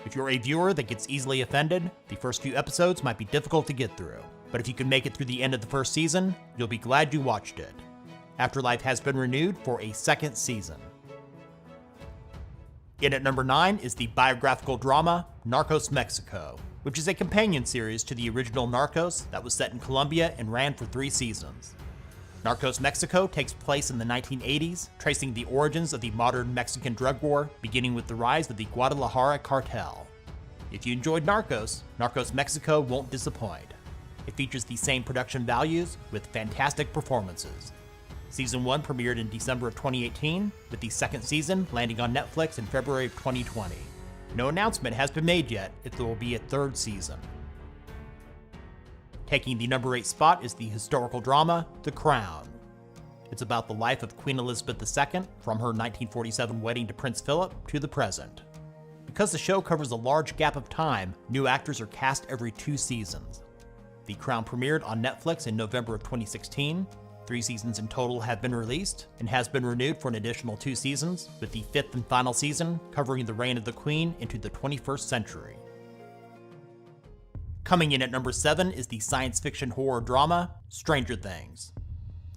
If you're a viewer that gets easily offended, the first few episodes might be difficult to get through, but if you can make it through the end of the first season, you'll be glad you watched it. Afterlife has been renewed for a second season. In at number 9 is the biographical drama Narcos Mexico, which is a companion series to the original Narcos that was set in Colombia and ran for 3 seasons. Narcos Mexico takes place in the 1980s, tracing the origins of the modern Mexican drug war, beginning with the rise of the Guadalajara cartel. If you enjoyed Narcos, Narcos Mexico won't disappoint. It features the same production values with fantastic performances. Season 1 premiered in December of 2018, with the second season landing on Netflix in February of 2020. No announcement has been made yet if there will be a third season. Taking the number 8 spot is the historical drama, The Crown. It's about the life of Queen Elizabeth II from her 1947 wedding to Prince Philip to the present. Because the show covers a large gap of time, new actors are cast every 2 seasons. The Crown premiered on Netflix in November of 2016. 3 seasons in total have been released and has been renewed for an additional 2 seasons, with the 5th and final season covering the reign of the Queen into the 21st century. Coming in at number 7 is the science fiction horror drama, Stranger Things.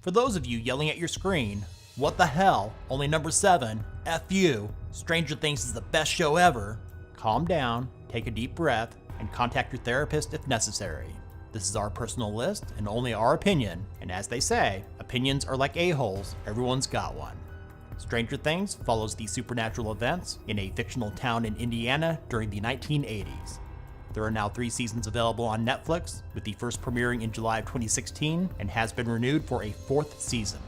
For those of you yelling at your screen, what the hell, only number 7, F you, Stranger Things is the best show ever, calm down, take a deep breath, and contact your therapist if necessary. This is our personal list and only our opinion, and as they say, opinions are like a-holes, everyone's got one. Stranger Things follows the supernatural events in a fictional town in Indiana during the 1980s. There are now 3 seasons available on Netflix, with the first premiering in July of 2016 and has been renewed for a 4th season.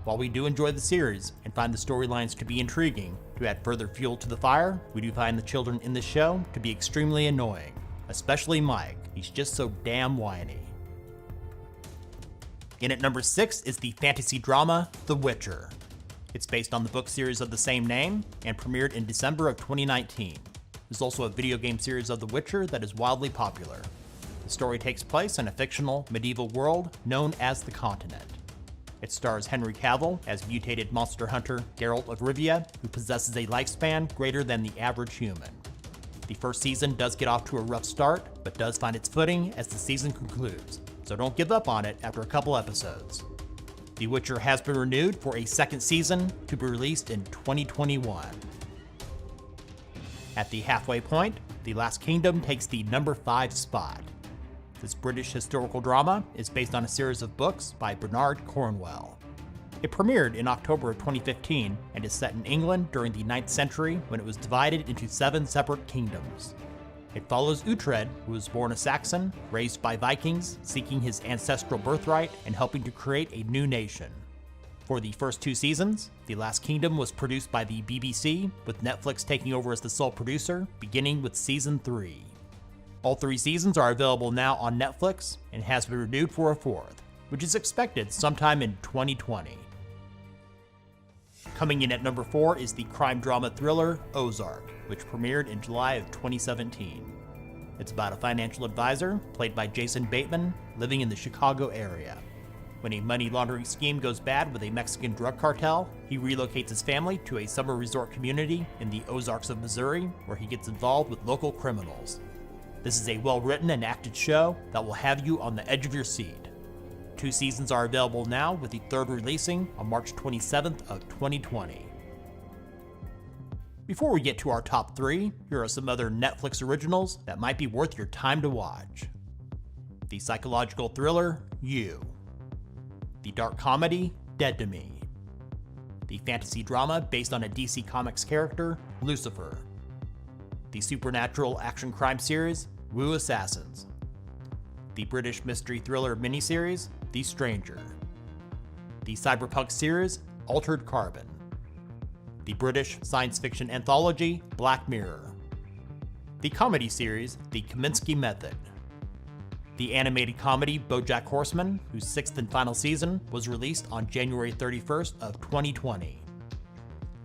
While we do enjoy the series and find the storylines to be intriguing, to add further fuel to the fire, we do find the children in this show to be extremely annoying, especially Mike. He's just so damn whiny. In at number 6 is the fantasy drama The Witcher. It's based on the book series of the same name and premiered in December of 2019. There's also a video game series of The Witcher that is wildly popular. The story takes place in a fictional medieval world known as the Continent. It stars Henry Cavill as mutated monster hunter Geralt of Rivia, who possesses a lifespan greater than the average human. The first season does get off to a rough start, but does find its footing as the season concludes, so don't give up on it after a couple episodes. The Witcher has been renewed for a second season to be released in 2021. At the halfway point, The Last Kingdom takes the number 5 spot. This British historical drama is based on a series of books by Bernard Cornwell. It premiered in October of 2015 and is set in England during the 9th century when it was divided into 7 separate kingdoms. It follows Uhtred, who was born a Saxon, raised by Vikings, seeking his ancestral birthright and helping to create a new nation. For the first 2 seasons, The Last Kingdom was produced by the BBC, with Netflix taking over as the sole producer, beginning with season 3. All 3 seasons are available now on Netflix and has been renewed for a 4th, which is expected sometime in 2020. Coming in at number 4 is the crime drama thriller Ozark, which premiered in July of 2017. It's about a financial advisor, played by Jason Bateman, living in the Chicago area. When a money laundering scheme goes bad with a Mexican drug cartel, he relocates his family to a summer resort community in the Ozarks of Missouri, where he gets involved with local criminals. This is a well-written and acted show that will have you on the edge of your seat. 2 seasons are available now, with the 3rd releasing on March 27th of 2020. Before we get to our top 3, here are some other Netflix originals that might be worth your time to watch. The psychological thriller, You. The dark comedy, Dead to Me. The fantasy drama based on a DC Comics character, Lucifer. The supernatural action crime series, Wu Assassins. The British mystery thriller miniseries, The Stranger. The cyberpunk series, Altered Carbon. The British science fiction anthology, Black Mirror. The comedy series, The Kaminsky Method. The animated comedy BoJack Horseman, whose 6th and final season was released on January 31st of 2020.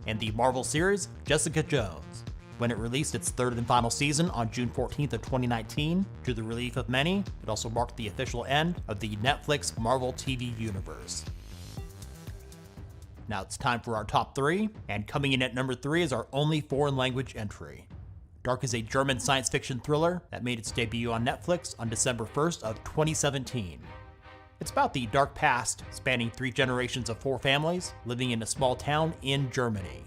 And the Marvel series, Jessica Jones. When it released its 3rd and final season on June 14th of 2019, to the relief of many, it also marked the official end of the Netflix Marvel TV universe. Now it's time for our top 3, and coming in at number 3 is our only foreign language entry. Dark is a German science fiction thriller that made its debut on Netflix on December 1st of 2017. It's about the dark past, spanning 3 generations of 4 families living in a small town in Germany.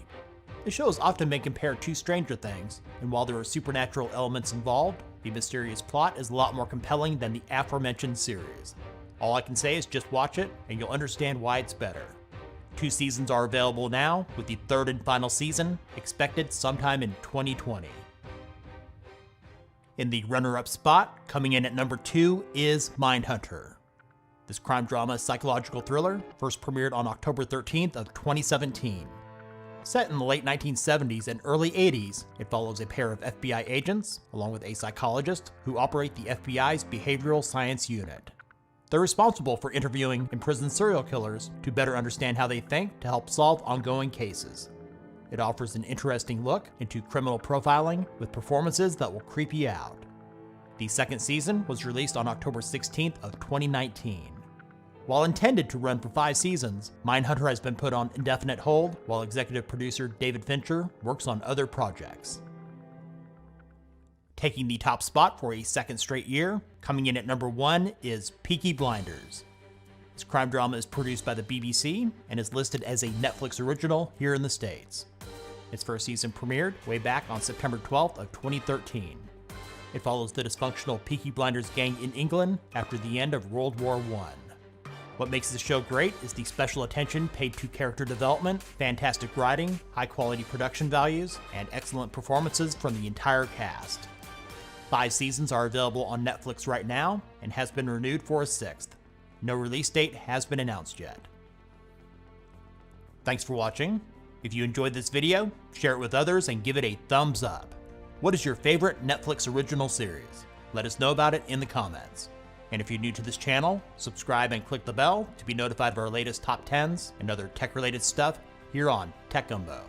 The show has often been compared to Stranger Things, and while there are supernatural elements involved, the mysterious plot is a lot more compelling than the aforementioned series. All I can say is just watch it, and you'll understand why it's better. 2 seasons are available now, with the 3rd and final season expected sometime in 2020. In the runner-up spot, coming in at number 2 is Mindhunter. This crime drama psychological thriller first premiered on October 13th of 2017. Set in the late 1970s and early 80s, it follows a pair of FBI agents, along with a psychologist, who operate the FBI's behavioral science unit. They're responsible for interviewing imprisoned serial killers to better understand how they think to help solve ongoing cases. It offers an interesting look into criminal profiling with performances that will creep you out. The 2nd season was released on October 16th of 2019. While intended to run for 5 seasons, Mindhunter has been put on indefinite hold while executive producer David Fincher works on other projects. Taking the top spot for a 2nd straight year, coming in at number 1 is Peaky Blinders. This crime drama is produced by the BBC and is listed as a Netflix original here in the States. Its 1st season premiered way back on September 12th of 2013. It follows the dysfunctional Peaky Blinders gang in England after the end of World War I. What makes the show great is the special attention paid to character development, fantastic writing, high-quality production values, and excellent performances from the entire cast. 5 seasons are available on Netflix right now and has been renewed for a 6th. No release date has been announced yet. Thanks for watching. If you enjoyed this video, share it with others and give it a thumbs up. What is your favorite Netflix original series? Let us know about it in the comments. And if you're new to this channel, subscribe and click the bell to be notified of our latest top 10s and other tech-related stuff here on Tech Gumbo.